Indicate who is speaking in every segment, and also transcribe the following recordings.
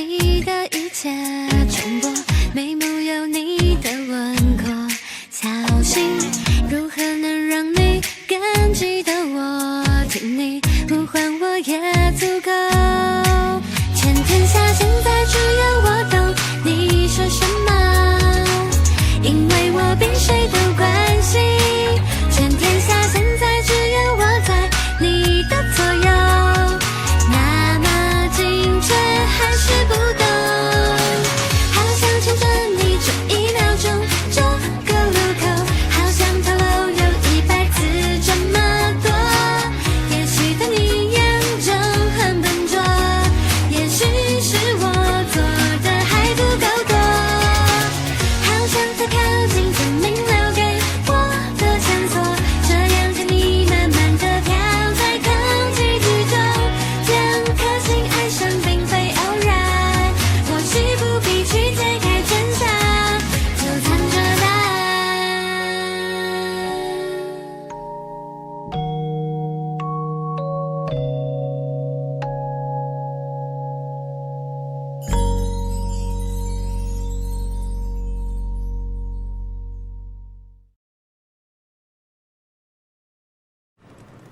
Speaker 1: 你的一切，重播眉目有你的轮廓，小心如何能让你更记得我，听你呼唤我也足够。全天下现在只有我懂你说什么，因为我比谁都关心。全天下现在只有我在你的左右，那么近却还是不懂。好想牵着你这一秒钟，这个路口，好想透露有100字这么多。也许在你眼中很笨拙，也许是我做的还不够多。好想再靠近，证明留给我的线索，这样看你慢慢地飘在空气之中。两颗心爱上并非偶然，或许不必去揭开真相，就藏着答案。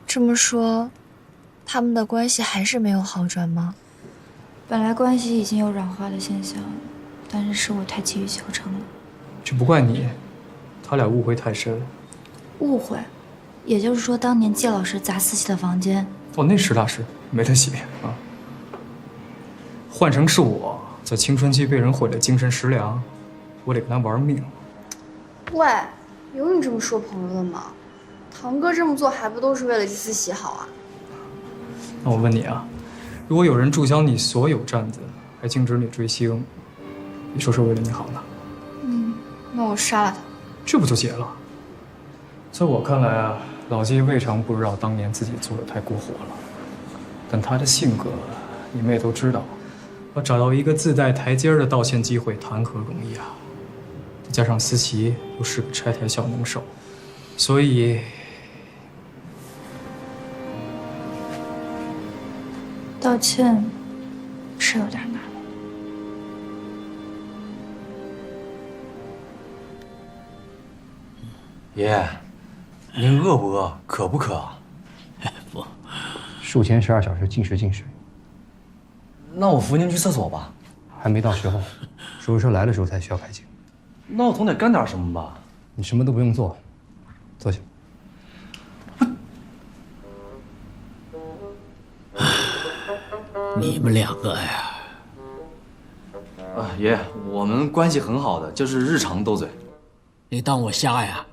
Speaker 2: 这么说，他们的关系还是没有好转吗？
Speaker 3: 本来关系已经有软化的现象，但是我太急于求成了。
Speaker 4: 这不怪你，他俩误会太深。
Speaker 3: 误会，也就是说，当年季老师砸思琪的房间，
Speaker 4: 哦，那实打实没得洗啊。换成是我在青春期被人毁了精神食粮，我得跟他玩命。
Speaker 5: 喂，有你这么说朋友的吗？堂哥这么做还不都是为了祭司喜好啊？
Speaker 4: 那我问你啊，如果有人注销你所有站子，还禁止你追星，你说是为了你好呢？
Speaker 5: 那我杀了他。
Speaker 4: 这不就结了？在我看来啊，老季未尝不知道当年自己做的太过火了，但他的性格你们也都知道，要找到一个自带台阶的道歉机会，谈何容易啊！再加上思琪又是个拆台小能手，所以
Speaker 3: 道歉是有点难。
Speaker 6: 爷爷，您饿不饿？渴不渴？
Speaker 7: 不，术前12小时禁食禁水。
Speaker 6: 那我扶您去厕所吧。
Speaker 7: 还没到时候，手术车来的时候才需要开镜。
Speaker 6: 那我总得干点什么吧？
Speaker 7: 你什么都不用做，坐下。
Speaker 8: 你们两个呀，
Speaker 6: 爷爷，我们关系很好的，就是日常斗嘴。
Speaker 8: 你当我瞎呀？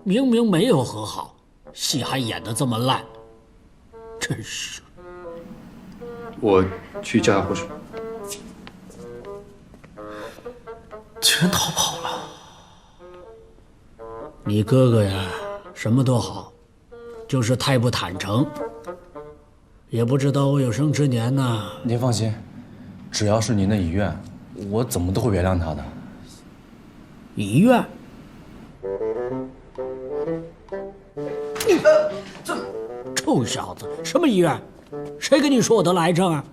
Speaker 8: 明明没有和好，戏还演得这么烂，真是。
Speaker 7: 我去叫下护士。
Speaker 8: 全逃跑了。你哥哥呀，什么都好，就是太不坦诚。也不知道我有生之年呢。
Speaker 6: 您放心，只要是您的遗愿，我怎么都会原谅他的。
Speaker 8: 遗愿？这臭小子，什么遗愿？谁跟你说我的来症啊？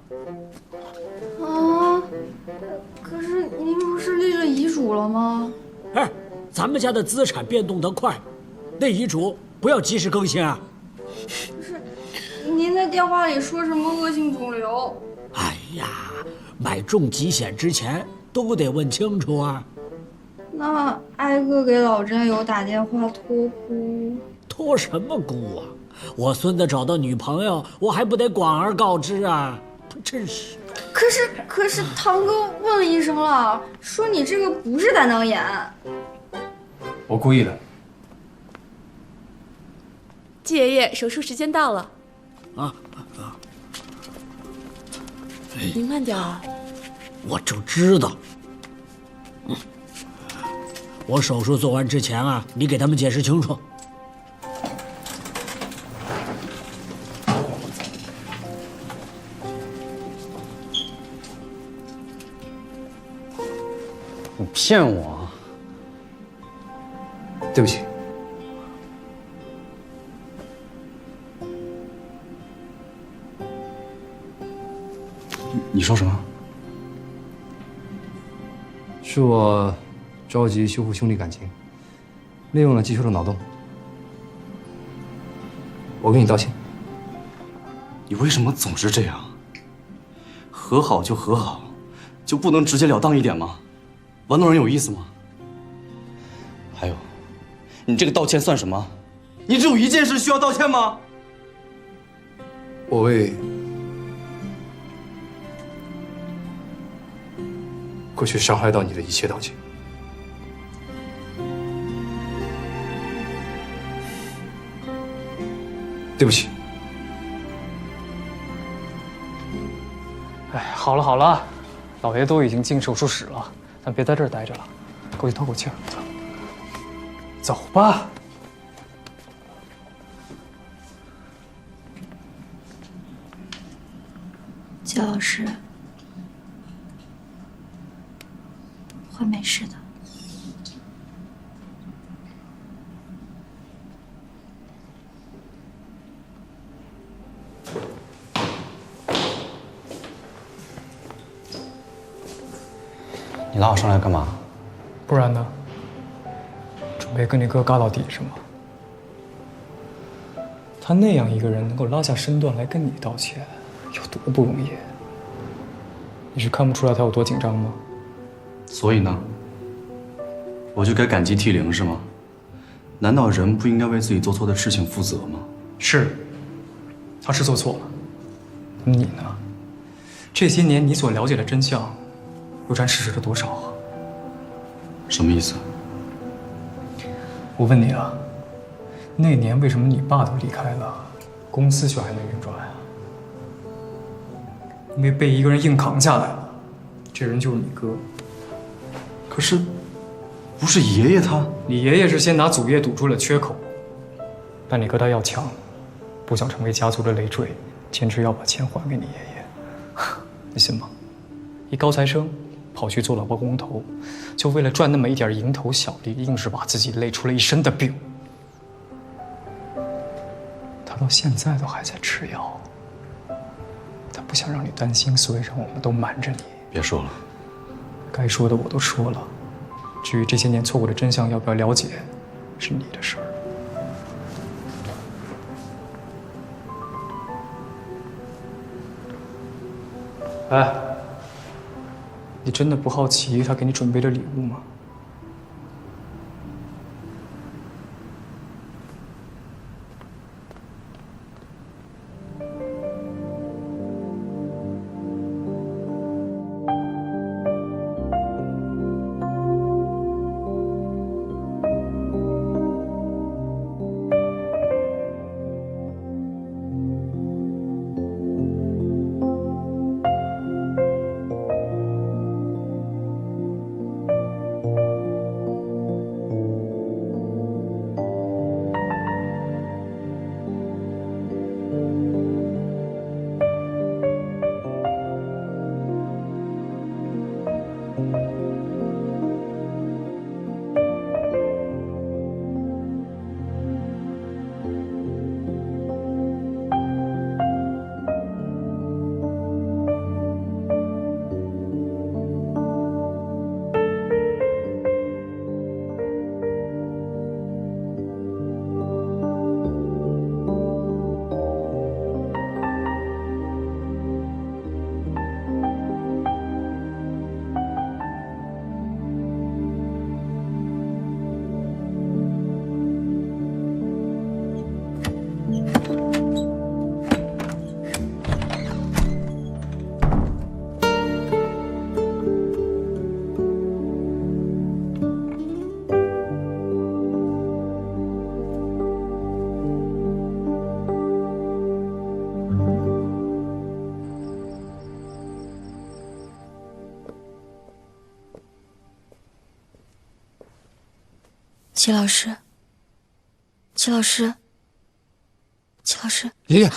Speaker 5: 啊，可是您不是立了遗嘱了吗？
Speaker 8: 哎，咱们家的资产变动得快，那遗嘱不要及时更新啊。
Speaker 5: 不是，您在电话里说什么恶性肿瘤？
Speaker 8: 哎呀，买重疾险之前都得问清楚啊。
Speaker 5: 那挨个给老战友打电话托孤？
Speaker 8: 托什么孤啊？我孙子找到女朋友，我还不得广而告之啊？真是。
Speaker 5: 可是堂哥问了医生了，说你这个不是胆囊炎。
Speaker 4: 我故意的。
Speaker 9: 季爷爷，手术时间到了。您慢点啊。
Speaker 8: 我就知道。我手术做完之前啊，你给他们解释清楚。
Speaker 7: 你骗我啊！对不起。
Speaker 6: 你说什么？
Speaker 7: 是我着急修复兄弟感情，利用了季秋的脑洞。我跟你道歉。
Speaker 6: 你为什么总是这样？和好就和好，就不能直截了当一点吗？玩弄人有意思吗？还有，你这个道歉算什么？你只有一件事需要道歉吗？
Speaker 7: 我为过去伤害到你的一切道歉。对不起。
Speaker 4: 哎，好了好了，老爷都已经进手术室了，咱别在这儿待着了，过去透口气儿。走吧。
Speaker 3: 季老师，会没事的。
Speaker 6: 你拉我上来干嘛？
Speaker 4: 不然呢？准备跟你哥尬到底是吗？他那样一个人能够拉下身段来跟你道歉，有多不容易？你是看不出来他有多紧张吗？
Speaker 6: 所以呢？我就该感激涕零是吗？难道人不应该为自己做错的事情负责吗？
Speaker 4: 是，他是做错了。你呢？这些年你所了解的真相，又占事实的多少啊？
Speaker 6: 什么意思？
Speaker 4: 我问你啊，那年为什么你爸都离开了，公司却还能运转啊？因为被一个人硬扛下来了，这人就是你哥。
Speaker 6: 可是，不是爷爷他？
Speaker 4: 你爷爷是先拿祖业堵住了缺口，但你哥他要强，不想成为家族的累赘，坚持要把钱还给你爷爷。你信吗？一高材生跑去做了包工头，就为了赚那么一点蝇头小利，硬是把自己累出了一身的病。他到现在都还在吃药，他不想让你担心，所以让我们都瞒着你。
Speaker 6: 别说了，
Speaker 4: 该说的我都说了，至于这些年错过的真相要不要了解，是你的事儿。哎，你真的不好奇他给你准备的礼物吗？
Speaker 2: 齐老师，齐老师，齐老师，
Speaker 7: 爷爷，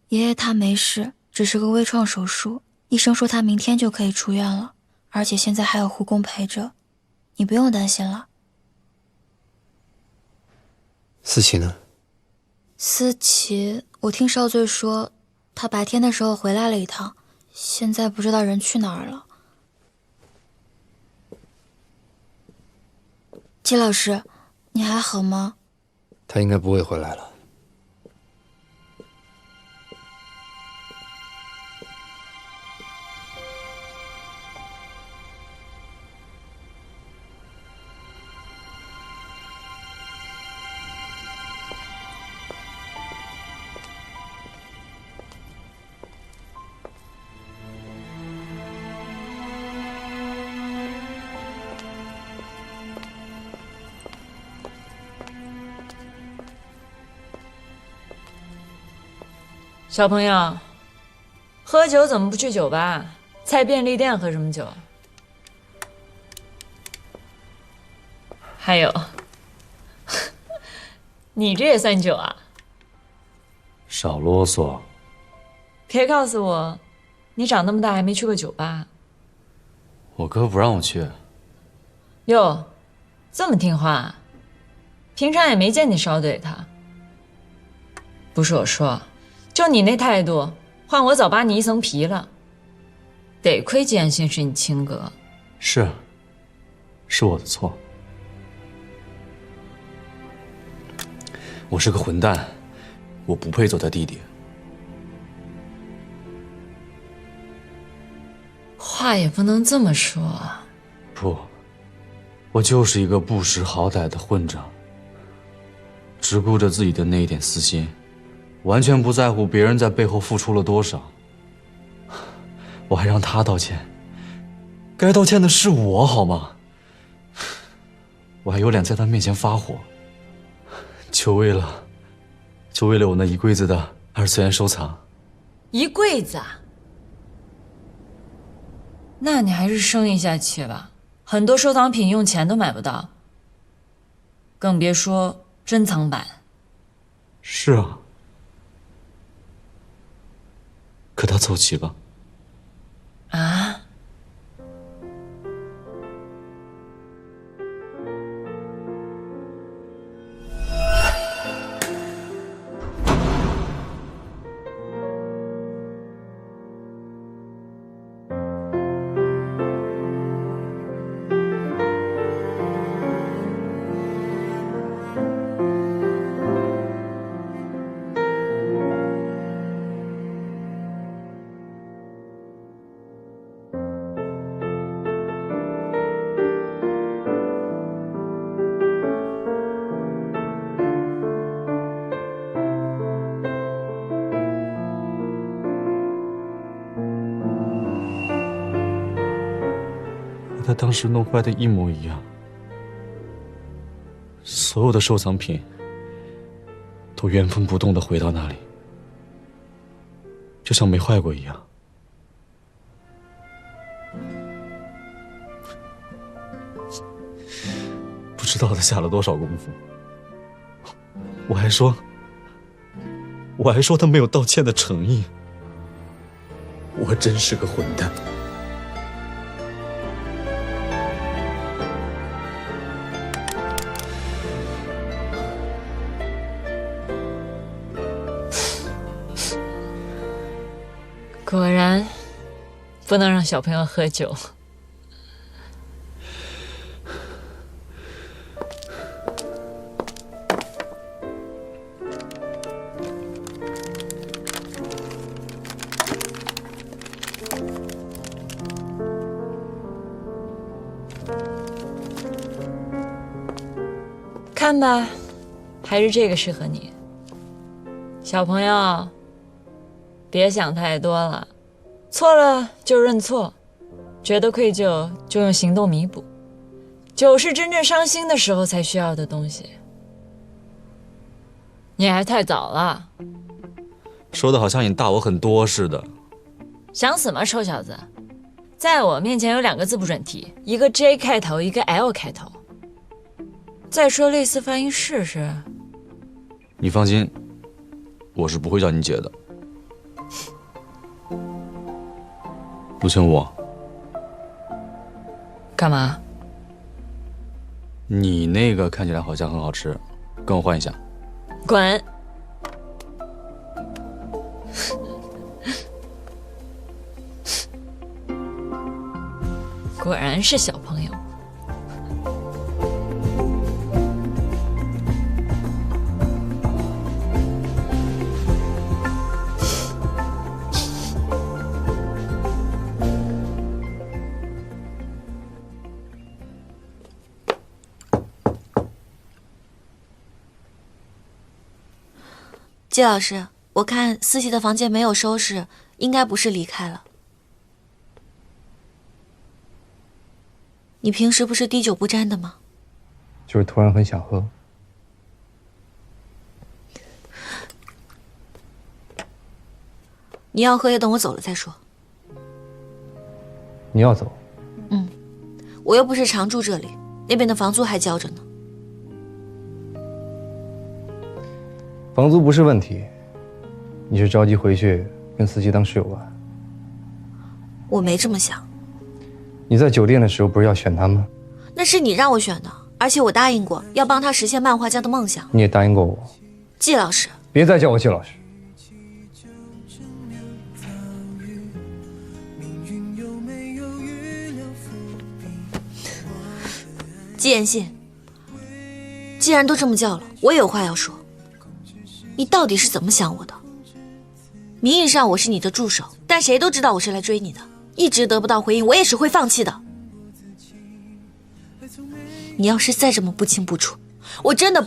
Speaker 2: 爷爷他没事，只是个微创手术，医生说他明天就可以出院了，而且现在还有护工陪着，你不用担心了。
Speaker 7: 思琪呢？
Speaker 2: 思琪，我听少醉说，他白天的时候回来了一趟，现在不知道人去哪儿了。季老师，你还好吗？
Speaker 7: 他应该不会回来了。
Speaker 10: 小朋友，喝酒怎么不去酒吧？在便利店喝什么酒？还有，你这也算酒啊？
Speaker 6: 少啰嗦。
Speaker 10: 别告诉我，你长那么大还没去过酒吧？
Speaker 6: 我哥不让我去。
Speaker 10: 哟，这么听话，平常也没见你少怼他。不是我说。就你那态度，换我早扒你一层皮了。得亏季安心是你亲哥。
Speaker 6: 是我的错。我是个混蛋，我不配做他弟弟。
Speaker 10: 话也不能这么说。
Speaker 6: 不，我就是一个不识好歹的混账，只顾着自己的那一点私心。完全不在乎别人在背后付出了多少，我还让他道歉，该道歉的是我好吗？我还有脸在他面前发火，就为了我那一柜子的二次元收藏。
Speaker 10: 一柜子啊？那你还是生一下气吧，很多收藏品用钱都买不到，更别说珍藏版。
Speaker 6: 是啊。可他凑齐了。
Speaker 10: 啊？
Speaker 6: 他当时弄坏的一模一样，所有的收藏品都原封不动地回到那里，就像没坏过一样。不知道他下了多少功夫，我还说他没有道歉的诚意，我真是个混蛋。
Speaker 10: 果然，不能让小朋友喝酒。看吧，还是这个适合你。小朋友，别想太多了，错了就认错，觉得愧疚就用行动弥补。酒是真正伤心的时候才需要的东西。你还太早了。
Speaker 6: 说的好像你大我很多似的。
Speaker 10: 想死吗，臭小子？在我面前有2个字不准提，一个 J 开头，一个 L 开头。再说类似发音试试。
Speaker 6: 你放心，我是不会叫你姐的。陆清武，
Speaker 10: 干嘛？
Speaker 6: 你那个看起来好像很好吃，跟我换一下。
Speaker 10: 滚！果然是小朋友。
Speaker 2: 季老师，我看思琪的房间没有收拾，应该不是离开了。你平时不是滴酒不沾的吗？
Speaker 7: 就是突然很想喝。
Speaker 2: 你要喝也等我走了再说。
Speaker 7: 你要走？
Speaker 2: 嗯，我又不是常住这里，那边的房租还交着呢。
Speaker 7: 房租不是问题，你是着急回去跟思琪当室友吧？
Speaker 2: 我没这么想。
Speaker 7: 你在酒店的时候不是要选他吗？
Speaker 2: 那是你让我选的，而且我答应过要帮他实现漫画家的梦想。
Speaker 7: 你也答应过我。
Speaker 2: 季老师，
Speaker 7: 别再叫我季老师。
Speaker 2: 季言信，既然都这么叫了，我也有话要说。你到底是怎么想我的？名义上我是你的助手，但谁都知道我是来追你的，一直得不到回应，我也是会放弃的。你要是再这么不清不楚，我真的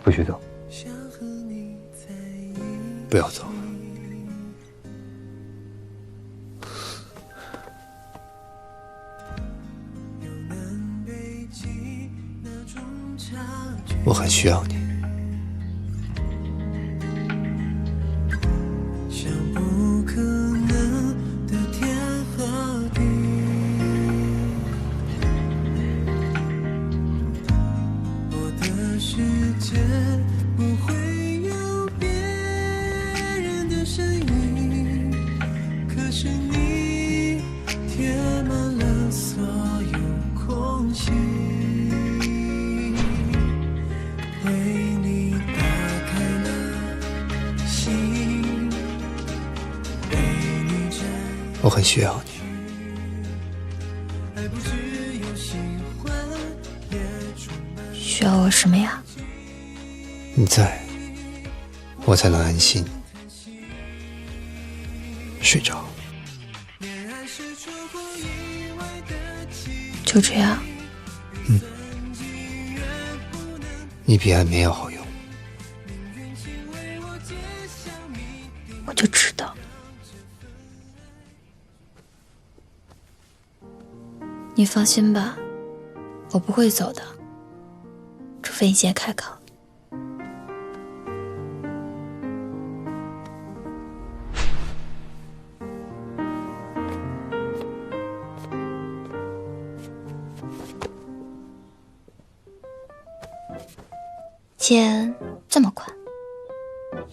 Speaker 7: 不许走，不要走。我很需要你。像不可能的天和地，我的世界不会有别人的身影，可是你填满了所有空隙。我很需要你。
Speaker 2: 需要我什么呀？
Speaker 7: 你在，我才能安心睡着。
Speaker 2: 就这样。
Speaker 7: 你比安眠药好用。
Speaker 2: 我就知道。你放心吧，我不会走的，除非你先开口。肩这么宽，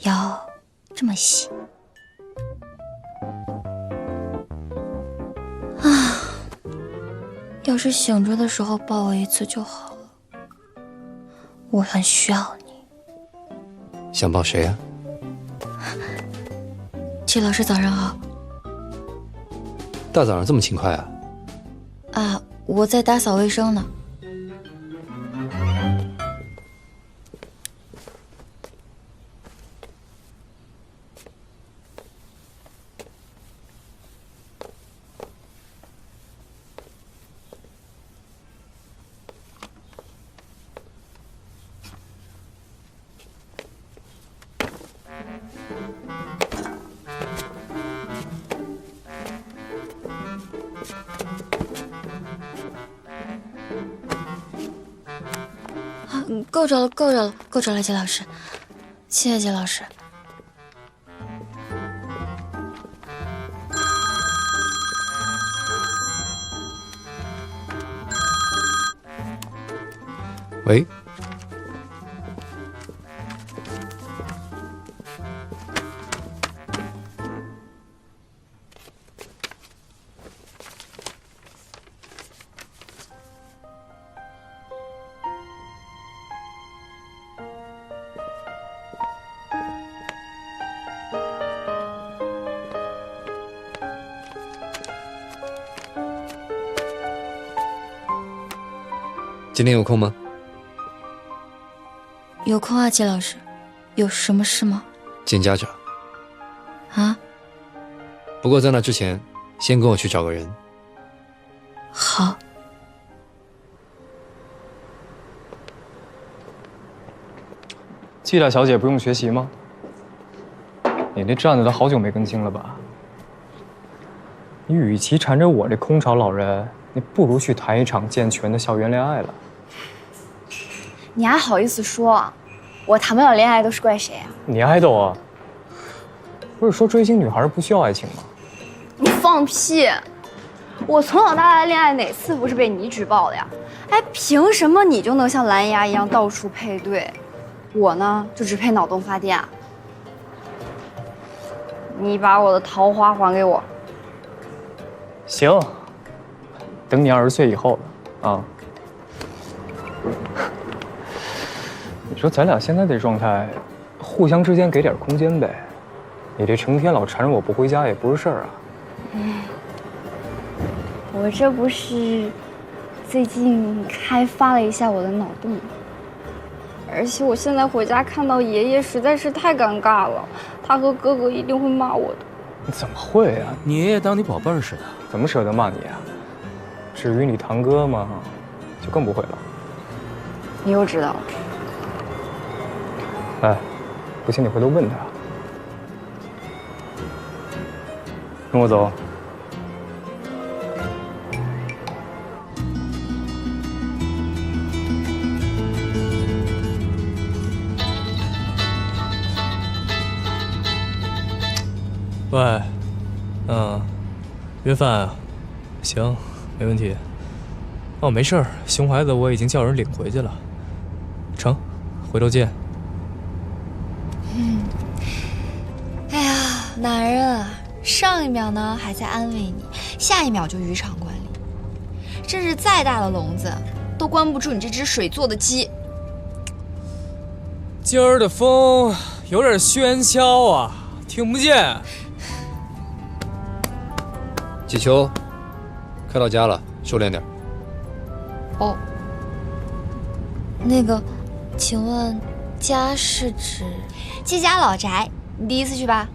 Speaker 2: 腰这么细。要是醒着的时候抱我一次就好了，我很需要你。
Speaker 7: 想抱谁啊？
Speaker 2: 季老师早上好。
Speaker 7: 大早上这么勤快啊？
Speaker 2: 啊，我在打扫卫生呢。够着了，够着了，够着了，季老师，谢谢季老师。
Speaker 7: 喂，今天有空吗？
Speaker 2: 有空啊，季老师，有什么事吗？
Speaker 7: 见家长。
Speaker 2: 啊？
Speaker 7: 不过在那之前，先跟我去找个人。
Speaker 2: 好。
Speaker 4: 季大小姐不用学习吗？你那站子都好久没更新了吧？你与其缠着我这空巢老人，你不如去谈一场健全的校园恋爱了。
Speaker 5: 你还好意思说？我谈不了恋爱都是怪谁啊？
Speaker 4: 你爱豆啊？不是说追星女孩不需要爱情吗？
Speaker 5: 你放屁！我从小到大的恋爱哪次不是被你举报的呀？哎，凭什么你就能像蓝牙一样到处配对，我呢就只配脑洞发电啊？你把我的桃花还给我。
Speaker 4: 行，等你20岁以后了啊。你说咱俩现在这状态，互相之间给点空间呗。你这成天老缠着我不回家也不是事儿啊。
Speaker 5: 我这不是最近开发了一下我的脑洞，而且我现在回家看到爷爷实在是太尴尬了，他和哥哥一定会骂我的。
Speaker 4: 你怎么会啊？
Speaker 11: 你爷爷当你宝贝儿似的，
Speaker 4: 怎么舍得骂你啊？至于你堂哥嘛，就更不会了。
Speaker 5: 你又知道了？
Speaker 4: 哎，不信你回头问他。跟我走。
Speaker 11: 喂，约饭啊？行，没问题。哦，没事儿，熊孩子我已经叫人领回去了。成，回头见。
Speaker 3: 哎呀，男人啊，上一秒呢还在安慰你，下一秒就渔场管理，真是再大的笼子都关不住你这只水做的鸡。
Speaker 11: 今儿的风有点喧嚣啊，听不见。
Speaker 12: 季秋，快到家了，收敛点。
Speaker 3: 哦，那个，请问家是指季家老宅？你第一次去吧？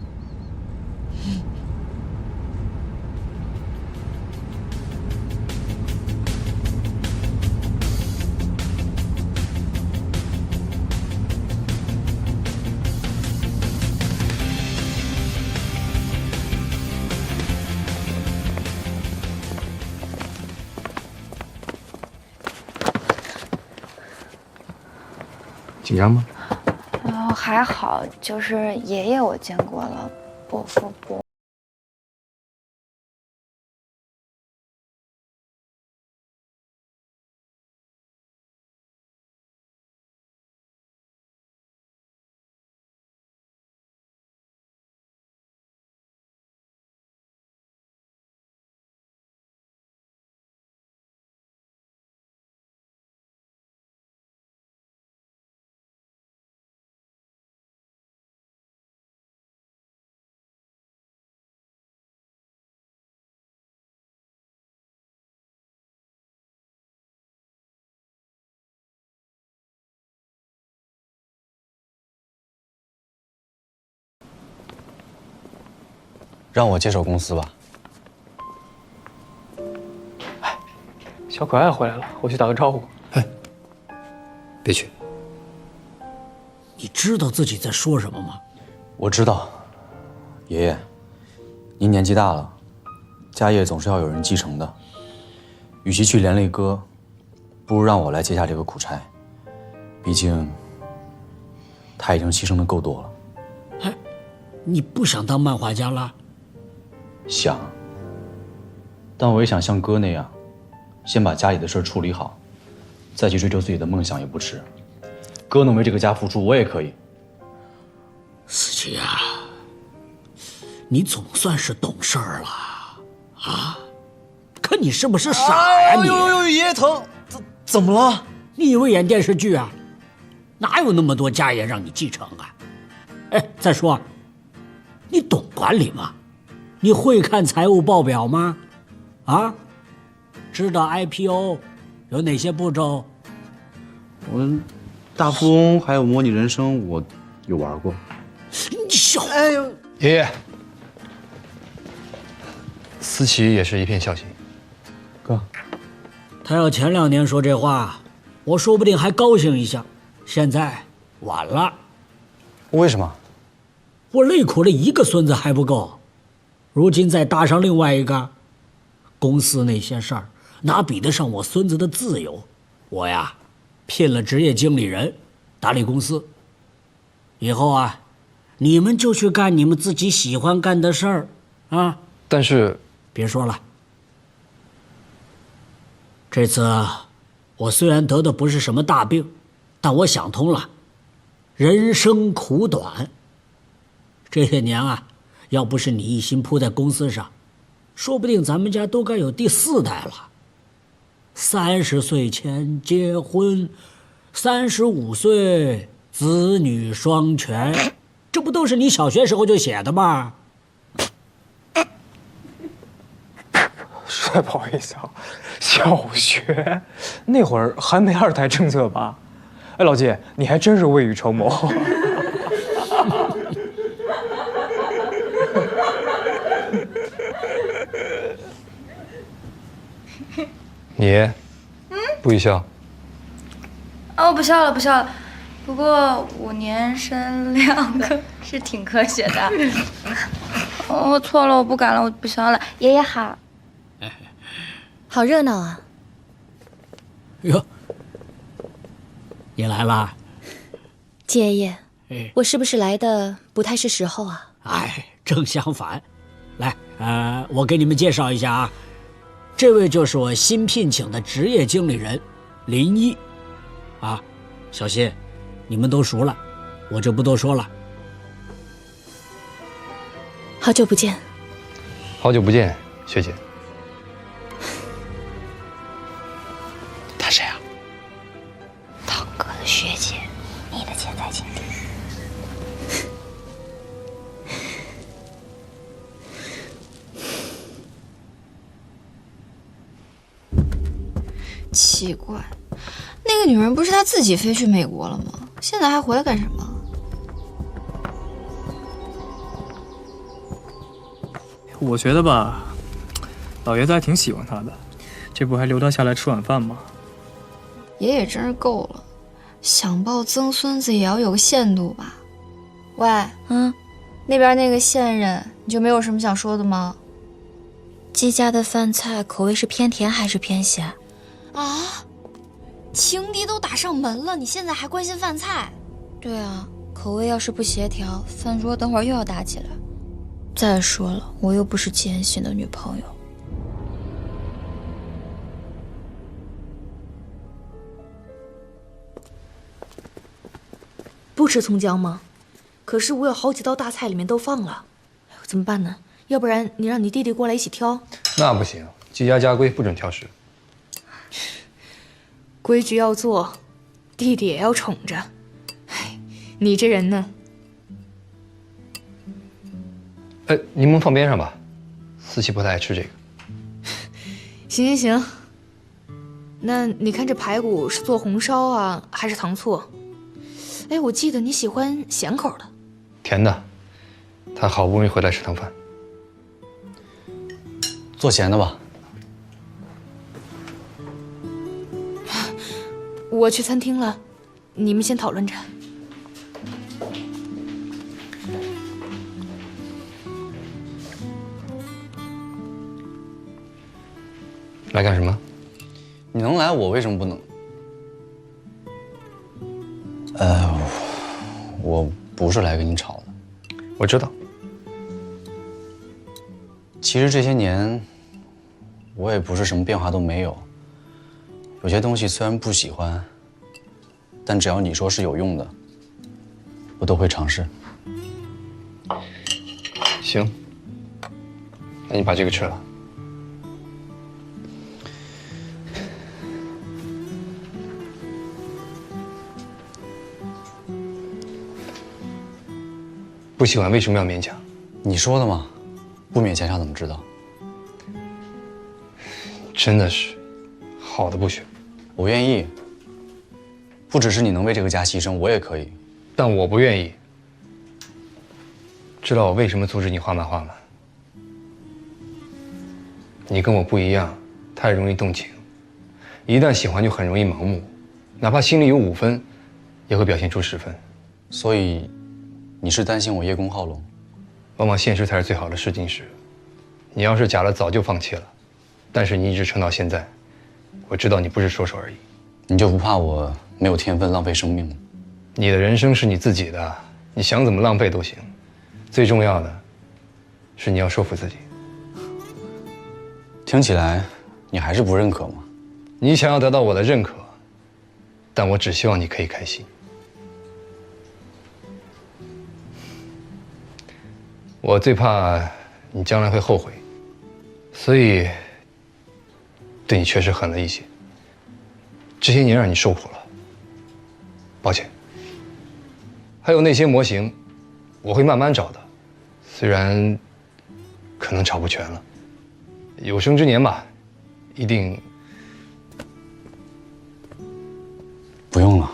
Speaker 6: 紧张吗？
Speaker 3: 还好，就是爷爷我见过了，伯父不。
Speaker 6: 让我接手公司吧。
Speaker 4: 哎，小可爱回来了，我去打个招呼。
Speaker 12: 哎，别去。
Speaker 8: 你知道自己在说什么吗？
Speaker 6: 我知道，爷爷，您年纪大了，家业总是要有人继承的。与其去连累哥，不如让我来接下这个苦差。毕竟，他已经牺牲的够多了。
Speaker 8: 哎，你不想当漫画家了？
Speaker 6: 想，但我也想像哥那样，先把家里的事处理好，再去追求自己的梦想也不迟。哥能为这个家付出，我也可以。
Speaker 8: 思琪啊，你总算是懂事儿了啊！可你是不是傻呀你？
Speaker 6: 呦，爷爷疼，怎么了？
Speaker 8: 你以为演电视剧啊？哪有那么多家业让你继承啊？哎，再说，你懂管理吗？你会看财务报表吗？啊？知道 IPO 有哪些步骤？
Speaker 6: 我大富翁还有模拟人生，我有玩过。
Speaker 8: 你小，
Speaker 6: 哎呦，
Speaker 12: 爷爷，思琪也是一片孝心。
Speaker 6: 哥，
Speaker 8: 他要前2年说这话，我说不定还高兴一下。现在晚了，
Speaker 6: 为什么？
Speaker 8: 我累苦了一个孙子还不够，如今再搭上另外一个，公司那些事儿哪比得上我孙子的自由？我呀，聘了职业经理人，打理公司。以后啊，你们就去干你们自己喜欢干的事儿，啊。
Speaker 12: 但是，
Speaker 8: 别说了。这次我虽然得的不是什么大病，但我想通了，人生苦短。这些年啊，要不是你一心扑在公司上，说不定咱们家都该有第4代了。30岁前结婚，35岁子女双全，这不都是你小学时候就写的吗？
Speaker 4: 实在不好意思啊，小学那会儿还没2胎政策吧？哎，老季，你还真是未雨绸缪。
Speaker 12: 你，不许笑。
Speaker 3: 哦，不笑了，不笑了。不过5年生2个是挺科学的。我错了，我不敢了，我不笑了。爷爷好。
Speaker 2: 好热闹啊！
Speaker 8: 哟，你来啦？
Speaker 2: 季爷爷，
Speaker 8: 哎，
Speaker 2: 我是不是来的不太是时候啊？
Speaker 8: 哎，正相反。来，我给你们介绍一下啊，这位就是我新聘请的职业经理人林一。啊，小新，你们都熟了，我就不多说了。
Speaker 2: 好久不见。
Speaker 12: 好久不见，学姐。
Speaker 8: 他谁啊？
Speaker 3: 堂哥的学姐，你的潜在情敌。奇怪，那个女人不是她自己飞去美国了吗？现在还回来干什么？
Speaker 4: 我觉得吧，老爷子还挺喜欢她的，这不还留她下来吃晚饭吗？
Speaker 3: 爷爷真是够了，想抱曾孙子也要有个限度吧。喂，那边那个现任，你就没有什么想说的吗？
Speaker 2: 季家的饭菜口味是偏甜还是偏咸？
Speaker 3: 啊，情敌都打上门了，你现在还关心饭菜？
Speaker 2: 对啊，口味要是不协调，饭桌等会儿又要打起来。再说了，我又不是季言行的女朋友。不吃葱姜吗？可是我有好几道大菜里面都放了，怎么办呢？要不然你让你弟弟过来一起挑。
Speaker 12: 那不行，季家家规不准挑食。
Speaker 9: 规矩要做，弟弟也要宠着。哎，你这人呢？
Speaker 12: 柠檬放边上吧，思琪不太爱吃这个。
Speaker 9: 行行行，那你看这排骨是做红烧啊，还是糖醋？哎，我记得你喜欢咸口的。
Speaker 12: 甜的，他好不容易回来吃趟饭。
Speaker 6: 做咸的吧。
Speaker 9: 我去餐厅了，你们先讨论着。
Speaker 12: 来干什么？
Speaker 6: 你能来，我为什么不能？我不是来跟你吵的。
Speaker 12: 我知道。
Speaker 6: 其实这些年，我也不是什么变化都没有。有些东西虽然不喜欢，但只要你说是有用的，我都会尝试。
Speaker 12: 行，那你把这个吃了。不喜欢为什么要勉强？
Speaker 6: 你说的嘛，不勉强怎么知道？
Speaker 12: 真的是，好的不学。
Speaker 6: 我愿意，不只是你能为这个家牺牲，我也可以。
Speaker 12: 但我不愿意。知道我为什么阻止你画漫画吗？你跟我不一样，太容易动情，一旦喜欢就很容易盲目，哪怕心里有5分，也会表现出10分。
Speaker 6: 所以，你是担心我叶公好龙？
Speaker 12: 往往现实才是最好的试金石。你要是假了，早就放弃了。但是你一直撑到现在，我知道你不是说说而已。
Speaker 6: 你就不怕我没有天分，浪费生命吗？
Speaker 12: 你的人生是你自己的，你想怎么浪费都行。最重要的是你要说服自己。
Speaker 6: 听起来你还是不认可吗？
Speaker 12: 你想要得到我的认可，但我只希望你可以开心。我最怕你将来会后悔，所以对你确实狠了一些。这些年让你受苦了，抱歉。还有那些模型，我会慢慢找的，虽然可能找不全了。有生之年吧，一定。
Speaker 6: 不用了，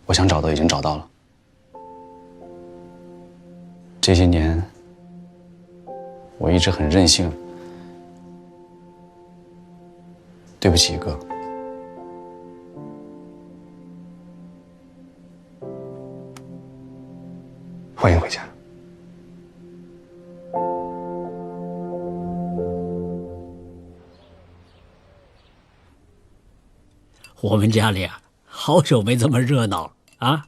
Speaker 6: 我想找的已经找到了。这些年，我一直很任性，对不起，哥。
Speaker 12: 欢迎回家。
Speaker 8: 我们家里啊，好久没这么热闹了啊！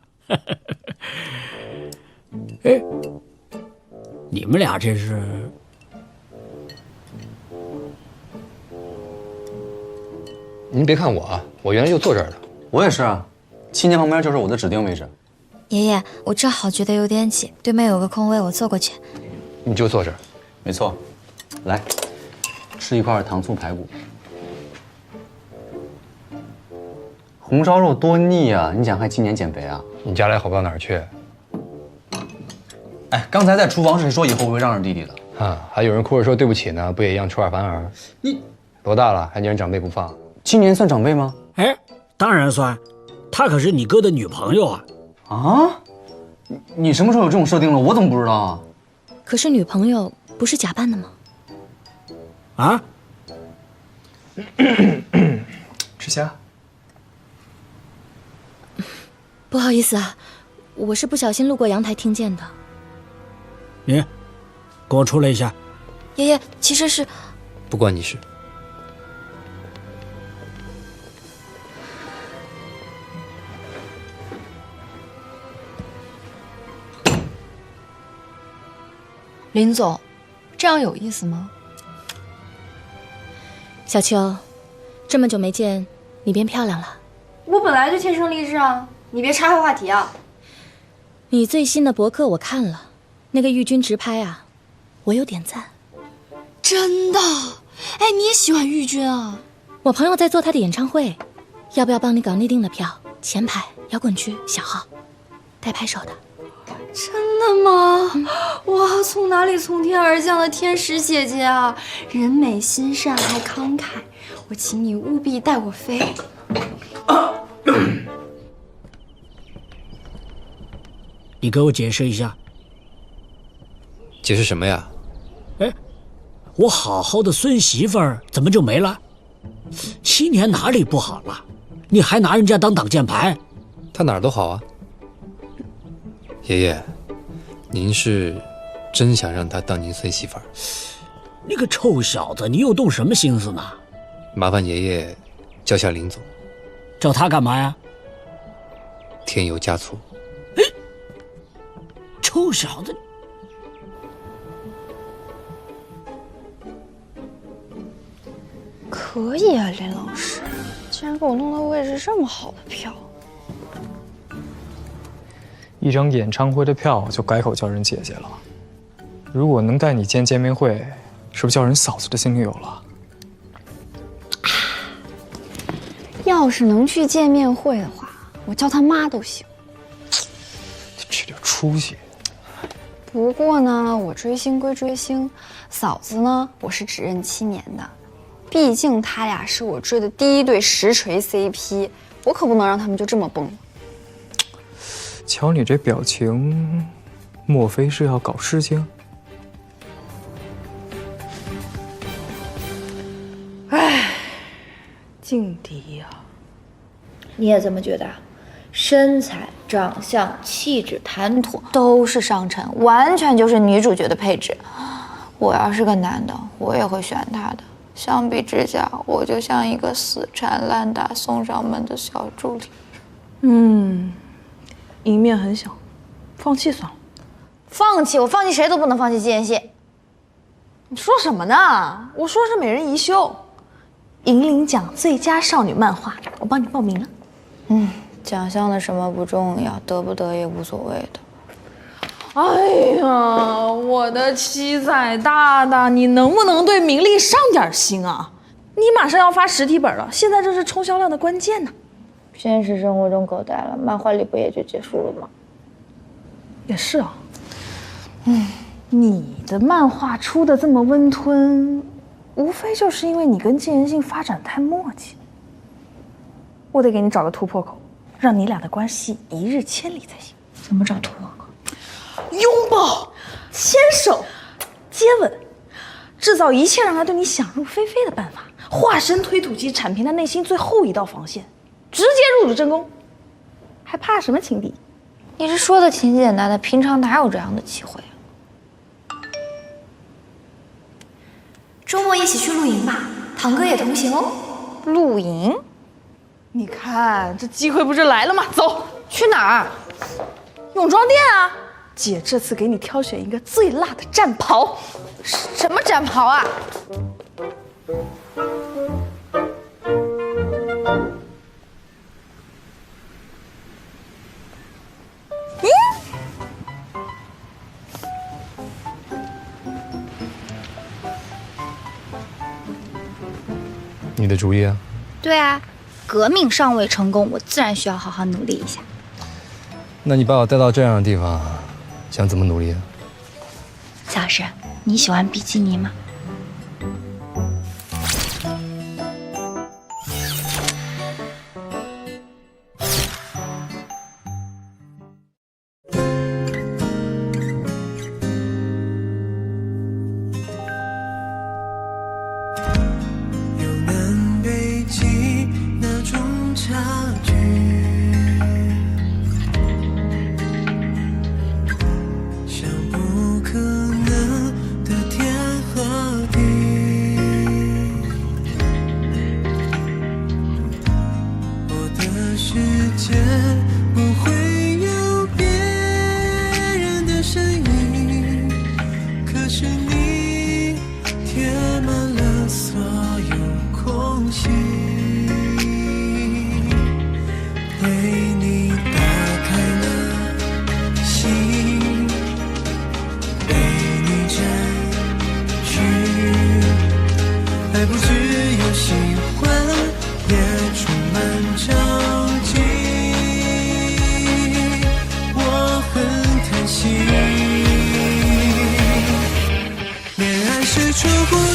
Speaker 8: 哎，你们俩这是？
Speaker 12: 您别看我啊，我原来就坐这儿的。
Speaker 6: 我也是啊，7年旁边就是我的指定位置。
Speaker 3: 爷爷，我正好觉得有点挤，对面有个空位，我坐过去。
Speaker 12: 你就坐这儿。
Speaker 6: 没错，来，吃一块糖醋排骨。红烧肉多腻啊！你想害今年减肥啊？
Speaker 12: 你家里好不到哪儿去。
Speaker 6: 哎，刚才在厨房是说以后不会让着弟弟的
Speaker 12: 啊，还有人哭着说对不起呢，不也一样出尔反尔？
Speaker 6: 你
Speaker 12: 多大了，还撵人长辈不放？
Speaker 6: 今年算长辈吗？
Speaker 8: 哎，当然算，她可是你哥的女朋友啊！
Speaker 6: 啊？你什么时候有这种设定了？我怎么不知道啊？
Speaker 1: 可是女朋友不是假扮的吗？
Speaker 8: 啊？
Speaker 4: 吃虾。
Speaker 1: 不好意思啊，我是不小心路过阳台听见的。
Speaker 8: 你，给我出来一下。
Speaker 3: 爷爷，其实是
Speaker 11: 不关你事。
Speaker 3: 林总，这样有意思吗？
Speaker 1: 小秋，这么久没见，你变漂亮了。
Speaker 5: 我本来就天生丽质啊，你别岔开话题啊。
Speaker 1: 你最新的博客我看了，那个玉君直拍啊，我有点赞。
Speaker 3: 真的？哎，你也喜欢玉君啊？
Speaker 1: 我朋友在做他的演唱会，要不要帮你搞内定的票？前排摇滚区小号，带拍手的。
Speaker 5: 真的吗？哇，从哪里从天而降的天使姐姐啊！人美心善还慷慨，我请你务必带我飞。
Speaker 8: 你给我解释一下。
Speaker 11: 解释什么呀？
Speaker 8: 哎，我好好的孙媳妇儿怎么就没了？7年哪里不好了？你还拿人家当挡箭牌？
Speaker 11: 他哪儿都好啊。爷爷，您是真想让他当您孙媳妇儿？
Speaker 8: 你个臭小子，你又动什么心思呢？
Speaker 11: 麻烦爷爷叫下林总。
Speaker 8: 叫他干嘛呀？
Speaker 11: 添油加醋。
Speaker 8: 哎，臭小子！
Speaker 5: 可以啊，林老师，竟然给我弄到位置这么好的票。
Speaker 4: 一张演唱会的票就改口叫人姐姐了，如果能带你见见面会，是不是叫人嫂子的心里有了？
Speaker 5: 要是能去见面会的话，我叫他妈都行。
Speaker 4: 这点出息。
Speaker 5: 不过呢，我追星归追星，嫂子呢，我是只认7年的。毕竟他俩是我追的第一对实锤 CP， 我可不能让他们就这么崩了。
Speaker 4: 瞧你这表情，莫非是要搞事情？
Speaker 9: 唉，劲敌呀！你也这么觉得啊？身材、
Speaker 3: 长相、气质、谈吐都是上乘，完全就是女主角的配置。我要是个男的，我也会选他的。相比之下，我就像一个死缠烂打送上门的小助理。
Speaker 13: 赢面很小，放弃算了。
Speaker 3: 放弃？我放弃谁都不能放弃季妍希。
Speaker 13: 你说什么呢？我说是美人宜秀，银领奖最佳少女漫画，我帮你报名了。
Speaker 3: 奖项的什么不重要，得不得也无所谓的。
Speaker 13: 哎呀，我的七仔大大，你能不能对名利上点心啊？你马上要发实体本了，现在这是冲销量的关键呢。
Speaker 3: 现实生活中狗带了，漫画里不也就结束了吗？
Speaker 13: 也是啊。你的漫画出的这么温吞，无非就是因为你跟季妍信发展太默契。我得给你找个突破口，让你俩的关系一日千里才行。
Speaker 3: 怎么找突破口？
Speaker 13: 拥抱、牵手、接吻，制造一切让他对你想入非非的办法，化身推土机，铲平他内心最后一道防线，直接入主正宫，还怕什么情敌？
Speaker 3: 你是说的挺简单的，平常哪有这样的机会啊？
Speaker 1: 周末一起去露营吧，堂哥也同行哦。
Speaker 3: 露营？
Speaker 13: 你看这机会不是来了吗？走，
Speaker 3: 去哪儿？
Speaker 13: 泳装店啊！姐这次给你挑选一个最辣的战袍。
Speaker 3: 什么战袍啊？
Speaker 12: 你的主意啊？
Speaker 3: 对啊，革命尚未成功，我自然需要好好努力一下。
Speaker 12: 那你把我带到这样的地方，想怎么努力啊？
Speaker 3: 小老师，你喜欢比基尼吗？
Speaker 7: 爱不只有喜欢，也充满着急。我很贪心，恋爱是出乎